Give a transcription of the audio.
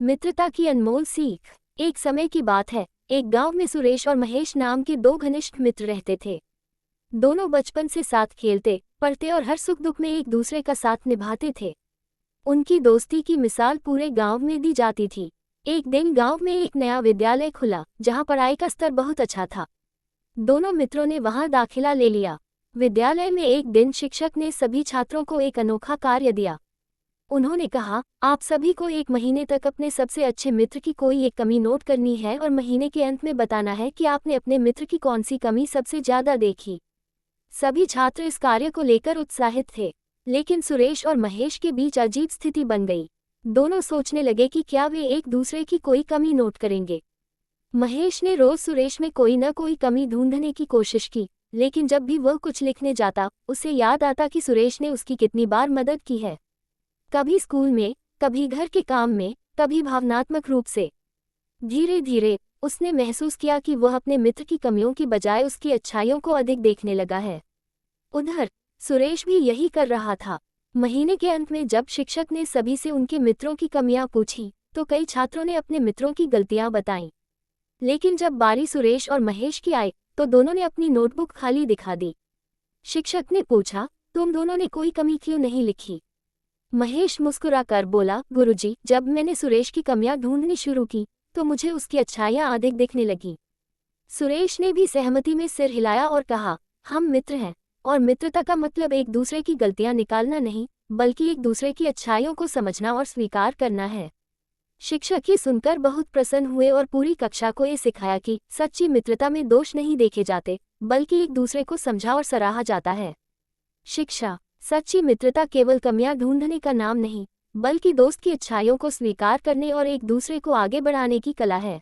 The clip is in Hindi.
मित्रता की अनमोल सीख। एक समय की बात है, एक गांव में सुरेश और महेश नाम के दो घनिष्ठ मित्र रहते थे। दोनों बचपन से साथ खेलते, पढ़ते और हर सुख दुख में एक दूसरे का साथ निभाते थे। उनकी दोस्ती की मिसाल पूरे गांव में दी जाती थी। एक दिन गांव में एक नया विद्यालय खुला, जहां पढ़ाई का स्तर बहुत अच्छा था। दोनों मित्रों ने वहां दाखिला ले लिया। विद्यालय में एक दिन शिक्षक ने सभी छात्रों को एक अनोखा कार्य दिया। उन्होंने कहा, आप सभी को एक महीने तक अपने सबसे अच्छे मित्र की कोई एक कमी नोट करनी है और महीने के अंत में बताना है कि आपने अपने मित्र की कौन सी कमी सबसे ज्यादा देखी। सभी छात्र इस कार्य को लेकर उत्साहित थे, लेकिन सुरेश और महेश के बीच अजीब स्थिति बन गई। दोनों सोचने लगे कि क्या वे एक दूसरे की कोई कमी नोट करेंगे। महेश ने रोज सुरेश में कोई न कोई कमी ढूंढने की कोशिश की, लेकिन जब भी वह कुछ लिखने जाता, उसे याद आता कि सुरेश ने उसकी कितनी बार मदद की है। कभी स्कूल में, कभी घर के काम में, कभी भावनात्मक रूप से। धीरे धीरे उसने महसूस किया कि वह अपने मित्र की कमियों की बजाय उसकी अच्छाइयों को अधिक देखने लगा है। उधर सुरेश भी यही कर रहा था। महीने के अंत में जब शिक्षक ने सभी से उनके मित्रों की कमियां पूछी, तो कई छात्रों ने अपने मित्रों की गलतियां बताईं। लेकिन जब बारी सुरेश और महेश की आई, तो दोनों ने अपनी नोटबुक खाली दिखा दी। शिक्षक ने पूछा, तुम दोनों ने कोई कमी क्यों नहीं लिखी? महेश मुस्कुराकर बोला, गुरुजी, जब मैंने सुरेश की कमियां ढूंढनी शुरू की, तो मुझे उसकी अच्छाइयां अधिक दिखने लगी। सुरेश ने भी सहमति में सिर हिलाया और कहा, हम मित्र हैं, और मित्रता का मतलब एक दूसरे की गलतियां निकालना नहीं, बल्कि एक दूसरे की अच्छाइयों को समझना और स्वीकार करना है। शिक्षक ये सुनकर बहुत प्रसन्न हुए और पूरी कक्षा को ये सिखाया कि सच्ची मित्रता में दोष नहीं देखे जाते, बल्कि एक दूसरे को समझा और सराहा जाता है। शिक्षा। सच्ची मित्रता केवल कमियां ढूंढने का नाम नहीं, बल्कि दोस्त की अच्छाइयों को स्वीकार करने और एक दूसरे को आगे बढ़ाने की कला है।